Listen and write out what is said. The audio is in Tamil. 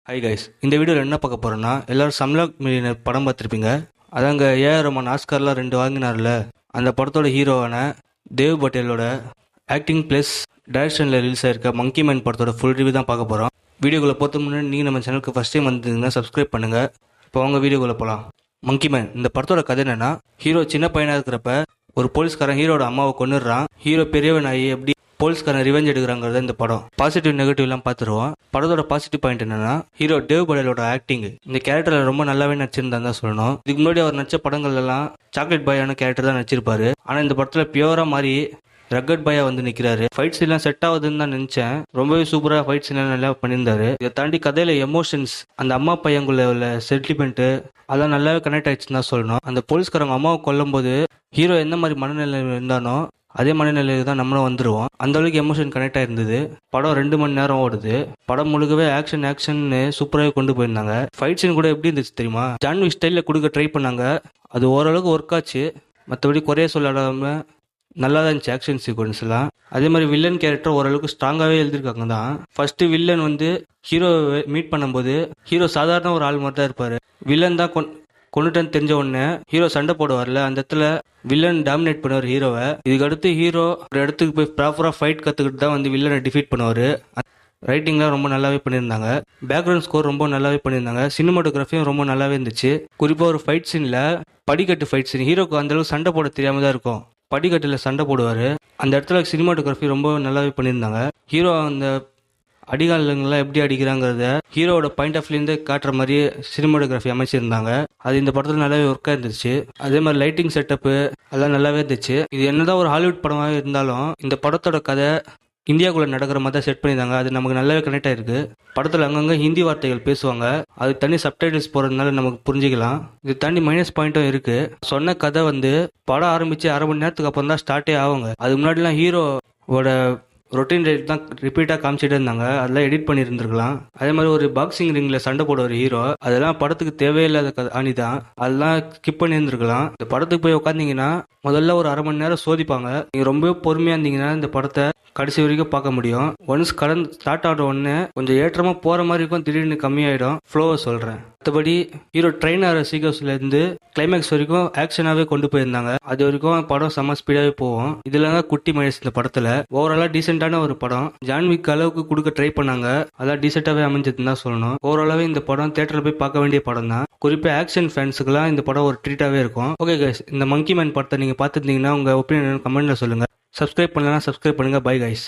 ஹை கைஸ், இந்த வீடியோவில் என்ன பார்க்க போறோம்னா, எல்லாரும் சம்லாக் மில்லியனர் படம் பார்த்துருப்பீங்க. அதாங்க ஏஆர் ரஹ்மான் ஆஸ்கார்லாம் 2 வாங்கினார்ல. அந்த படத்தோட ஹீரோவான தேவ் பட்டேலோட ஆக்டிங் ப்ளஸ் டைரக்ஷனில் ரிலீஸ் ஆயிருக்க மங்கி மேன் படத்தோட ஃபுல் ரிவ்யூ தான் பார்க்க போகிறோம். வீடியோக்குள்ளே போகிறது முன்னாடி நீங்கள் நம்ம சேனலுக்கு ஃபஸ்ட் டைம் வந்தீங்கன்னா சப்ஸ்கிரைப் பண்ணுங்கள். இப்போ அவங்க வீடியோக்குள்ளே போகலாம். மங்கி மேன் இந்த படத்தோட கதை என்னன்னா, ஹீரோ சின்ன பையனாக இருக்கிறப்ப ஒரு போலீஸ்காரன் ஹீரோட அம்மாவை கொன்னுடுறான். ஹீரோ பெரியவன் ஆகி எப்படி போலீஸ்காரன் ரிவெஞ்ச் எடுக்கிறாங்கிறத இந்த படம். பாசிட்டிவ் நெகட்டிவ் எல்லாம் பார்த்துருவோம். படத்தோட பாசிட்டிவ் பாயிண்ட் என்னன்னா, ஹீரோ தேவ் படேலோட ஆக்டிங். இந்த கேரக்டர்ல ரொம்ப நல்லாவே நடிச்சிருந்தான்னு தான் சொல்லணும். இதுக்கு முன்னாடி அவர் நடிச்ச படங்கள் எல்லாம் சாக்லேட் பாயான கேரக்டர் தான் நடிச்சிருப்பாரு. ஆனா இந்த படத்துல பியூரா மாதிரி ரக்கட் பாயா வந்து நிக்கிறாரு. ஃபைட் சீன் எல்லாம் செட் ஆகுதுன்னு தான் நினைச்சேன். ரொம்பவே சூப்பரா ஃபைட் சீன் நல்லா பண்ணியிருந்தாரு. இதை தாண்டி கதையில எமோஷன்ஸ், அந்த அம்மா பையங்குள்ள உள்ள சென்டிமெண்ட் அதெல்லாம் நல்லாவே கனெக்ட் ஆயிடுச்சுன்னு தான் சொல்லணும். அந்த போலீஸ்காரங்க அம்மாவை கொல்லும் போது ஹீரோ எந்த மாதிரி மனநிலை இருந்தானோ அதே மனநிலைக்கு தான் நம்மளும் வந்துருவோம். அந்த அளவுக்கு எமோஷன் கனெக்ட் ஆயிருந்தது. படம் 2 மணி நேரம் ஓடுது. படம் முழுக்கவே ஆக்ஷன் சூப்பராகவே கொண்டு போயிருந்தாங்க. ஃபைட் சீன் கூட எப்படி இருந்துச்சு தெரியுமா? ஜான்விக் ஸ்டைலில் கொடுக்க ட்ரை பண்ணாங்க. அது ஓரளவுக்கு ஒர்க் ஆச்சு. மற்றபடி குறைய சொல்லாடாம நல்லா தான் இருந்துச்சு ஆக்ஷன் சீக்வன்ஸ் எல்லாம். அதே மாதிரி வில்லன் கேரக்டர் ஓரளவுக்கு ஸ்ட்ராங்காகவே எழுதிருக்காங்க தான். ஃபர்ஸ்ட் வில்லன் வந்து ஹீரோ மீட் பண்ணும்போது ஹீரோ சாதாரண ஒரு ஆள் மாதிரி தான் இருப்பாரு. வில்லன் தான் கொண்டுட்டேன்னு தெரிஞ்ச உடனே ஹீரோ சண்டை போடுவார்ல, அந்த இடத்துல வில்லன் டாமினேட் பண்ணுவார் ஹீரோவை. இதுக்கடுத்து ஹீரோ ஒரு இடத்துக்கு போய் ப்ராப்பராக ஃபைட் கற்றுக்கிட்டு தான் வந்து வில்லனை டிஃபீட் பண்ணுவார். ரைட்டிங்லாம் ரொம்ப நல்லாவே பண்ணியிருந்தாங்க. பேக்ரவுண்ட் ஸ்கோர் ரொம்ப நல்லாவே பண்ணியிருந்தாங்க. சினிமாட்டோகிராஃபியும் ரொம்ப நல்லாவே இருந்துச்சு. குறிப்பாக ஒரு ஃபைட் சீனில் படிக்கட்டு ஃபைட் சீன், ஹீரோக்கு அந்தளவுக்கு சண்டை போட தெரியாமல் தான் இருக்கும். படிக்கட்டில் சண்டை போடுவார். அந்த இடத்துல சினிமாட்டோகிராஃபி ரொம்ப நல்லாவே பண்ணியிருந்தாங்க. ஹீரோ அந்த அடிகாலங்கள்லாம் எப்படி அடிக்கிறாங்கிறத ஹீரோட பாயிண்ட் ஆஃப் வியூலேருந்து காட்டுற மாதிரி சினிமாட்டோகிராஃபி அமைச்சிருந்தாங்க. அது இந்த படத்தில் நல்லாவே ஒர்க்காக இருந்துச்சு. அதே மாதிரி லைட்டிங் செட்டப்பு அதெல்லாம் நல்லாவே இருந்துச்சு. இது என்னதான் ஒரு ஹாலிவுட் படமாக இருந்தாலும் இந்த படத்தோட கதை இந்தியாவுக்குள்ள நடக்கிற மாதிரி தான் செட் பண்ணியிருந்தாங்க. அது நமக்கு நல்லாவே கனெக்ட் ஆயிருக்கு. படத்தில் அங்கங்கே ஹிந்தி வார்த்தைகள் பேசுவாங்க. அது தனி சப்டைட்டில்ஸ் போகிறதுனால நமக்கு புரிஞ்சிக்கலாம். இது தாண்டி மைனஸ் பாயிண்ட்டும் இருக்கு. சொன்ன கதை வந்து படம் ஆரம்பிச்சு அரை மணி நேரத்துக்கு அப்புறம் தான் ஸ்டார்ட்டே ஆகுங்க. அதுக்கு முன்னாடிலாம் ஹீரோவோட ரொட்டீன் ரேட் தான் ரிப்பீட்டாக காமிச்சிட்டே இருந்தாங்க. அதெல்லாம் எடிட் பண்ணியிருந்துருக்கலாம். அதே மாதிரி ஒரு பாக்ஸிங் ரிங்கில் சண்டை போட ஒரு ஹீரோ, அதெல்லாம் படத்துக்கு தேவையில்லாத அணி தான். அதெல்லாம் ஸ்கிப் பண்ணியிருந்துருக்கலாம். இந்த படத்துக்கு போய் உட்காந்திங்கன்னா முதல்ல ஒரு அரை மணி நேரம் சோதிப்பாங்க. நீங்கள் ரொம்ப பொறுமையாக இருந்தீங்கன்னா இந்த படத்தை கடைசி வரைக்கும் பார்க்க முடியும். ஒன்ஸ் ஸ்டார்ட் ஆகிற உடனே கொஞ்சம் ஏற்றமாக போகிற மாதிரி இருக்கும், திடீர்னு கம்மியாயிடும். ஃப்ளோவை சொல்கிறேன். மற்றபடி ஹீரோ ட்ரெயின் ஆகிற சீக்வன்ஸ்லேருந்து கிளைமேக்ஸ் வரைக்கும் ஆக்ஷனாகவே கொண்டு போயிருந்தாங்க. அது வரைக்கும் படம் செம்ம ஸ்பீடாகவே போகும். இதில் தான் குட்டி மைனஸ் இந்த படத்தில். ஓவராலாக டீசெண்டான ஒரு படம். ஜான்விக் அளவுக்கு கொடுக்க ட்ரை பண்ணாங்க. அதான் டீசெண்டாகவே அமைஞ்சதுன்னு தான் சொல்லணும். ஓவராலாகவே இந்த படம் தேட்டரில் போய் பார்க்க வேண்டிய படம் தான். குறிப்பாக ஆக்ஷன் ஃபேன்ஸுக்குலாம் இந்த படம் ஒரு ட்ரீட்டாகவே இருக்கும். ஓகே கைஸ், இந்த மங்கி மேன் படத்தை நீங்கள் பார்த்துருந்தீங்கன்னா உங்கள் ஒப்பீனியன் கமெண்ட்டில் சொல்லுங்கள். சப்ஸ்கிரைப் பண்ணலன்னா சப்ஸ்கிரைப் பண்ணுங்கள். Bye guys.